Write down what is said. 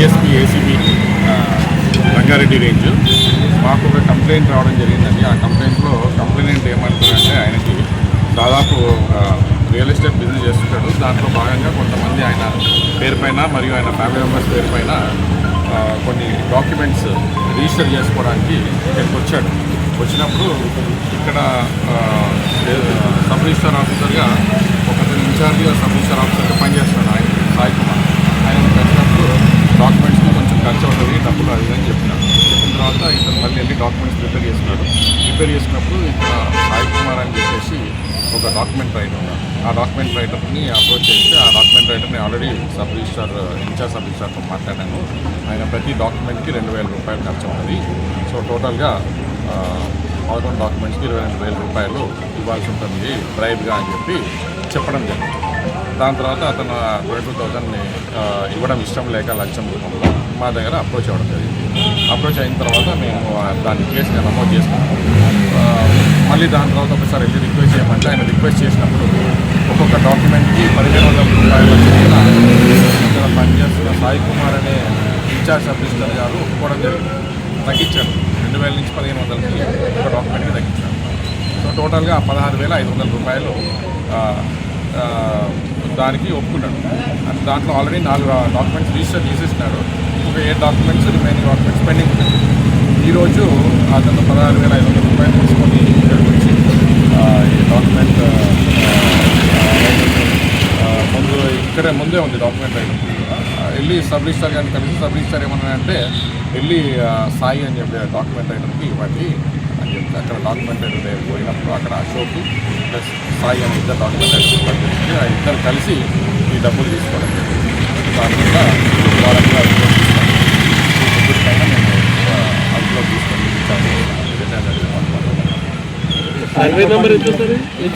DSP ACB Rangareddy range మాకు ఒక complaint రావడం జరిగిందండి. ఆ కంప్లైంట్లో కంప్లైంట్ ఏమంటారంటే ఆయనకి దాదాపు రియల్ ఎస్టేట్ బిజినెస్ చేస్తుంటాడు. దాంట్లో భాగంగా కొంతమంది ఆయన పేరుపైన మరియు ఆయన ఫ్యామిలీ మెంబర్స్ పేరుపైన కొన్ని డాక్యుమెంట్స్ రిజిస్టర్ చేసుకోవడానికి ఇక్కడికి వచ్చాడు. వచ్చినప్పుడు ఇక్కడ సబ్ రిజిస్టర్ ఆఫీసర్గా ఒకరిని ఇన్ఛార్జిగా సబ్ రిజిస్టర్ ఆఫీసర్గా పనిచేస్తున్నాడు ఆయన సాయి కుమార్. ఆయన వచ్చినప్పుడు డాక్యుమెంట్స్కి కొంచెం ఖర్చు అవుతుంది, డబ్బులు అది అని చెప్పిన తర్వాత ఇతను మళ్ళీ వెళ్ళి డాక్యుమెంట్స్ ప్రిపేర్ చేస్తున్నాడు. ప్రిపేర్ చేసినప్పుడు ఇక్కడ సాయి కుమార్ అని చెప్పేసి ఒక డాక్యుమెంట్ రైటర్ ఉన్నాడు. ఆ డాక్యుమెంట్ రైటర్ని అప్రోచ్ చేస్తే ఆ డాక్యుమెంట్ రైటర్ని already sub registrar incharge sub రిజిస్టార్తో మాట్లాడాను. ఆయన ప్రతి డాక్యుమెంట్కి 2,000 రూపాయలు ఖర్చు అవుతుంది. సో టోటల్గా 11 డాక్యుమెంట్స్కి 22,000 రూపాయలు ఇవ్వాల్సి ఉంటుంది బ్రైబ్గా అని చెప్పి చెప్పడం జరిగింది. దాని తర్వాత అతను 22,000ని ఇవ్వడం ఇష్టం లేక లంచం రూపంలో మా దగ్గర అప్రోచ్ అవ్వడం జరిగింది. అప్రోచ్ అయిన తర్వాత మేము దాన్ని కేసుగా నమోదు చేసుకున్నాము. మళ్ళీ దాని తర్వాత ఒకసారి వెళ్ళి రిక్వెస్ట్ చేయమంటే ఆయన రిక్వెస్ట్ చేసినప్పుడు ఒక్కొక్క డాక్యుమెంట్కి 1,500 రూపాయల చొప్పున ఇక్కడ పనిచేస్తున్న సాయి కుమార్ అనే ఇన్ఛార్జ్ సబ్ రిజిస్టర్ గారు ఒప్పుకోవడం జరిగింది. తగ్గించాడు. 2,000 నుంచి 1,500కి ఒక డాక్యుమెంట్కి తగ్గించాడు. సో టోటల్గా 16,500 రూపాయలు దానికి ఒప్పుకున్నాడు. దాంట్లో ఆల్రెడీ 4 డాక్యుమెంట్స్ రిజిస్టర్ చేసేసినాడు. ఇంకొక 7 డాక్యుమెంట్స్ రిమైనింగ్ డాక్యుమెంట్స్ పెండింగ్ ఉన్నాయి. ఈరోజు అతను 16,500 రూపాయలు తీసుకొని ఇక్కడికి వచ్చి ఈ డాక్యుమెంట్ ముందే ఉంది డాక్యుమెంట్ ఐటమ్. వెళ్ళి సబ్ రిజిస్టర్ గారిని కలిసి సబ్ రిజిస్టర్ ఏమన్నా అంటే వెళ్ళి సాయి అని చెప్పి డాక్యుమెంట్ ఐటమ్కి ఇవ్వండి అని చెప్పి అక్కడ డాక్యుమెంట్ ఐటమ్ పోయినప్పుడు అక్కడ అశోక్ ప్లస్ సాయి అని ఇద్దరు డాక్యుమెంట్ ఐటమ్స్ పనిచేసి ఆ ఇద్దరు కలిసి ఈ డబ్బులు తీసుకోవడం జరిగింది. దానివల్ల వాళ్ళకి ముగ్గురికైనా నేను అందులో తీసుకొని సర్వే నెంబర్ ఎంత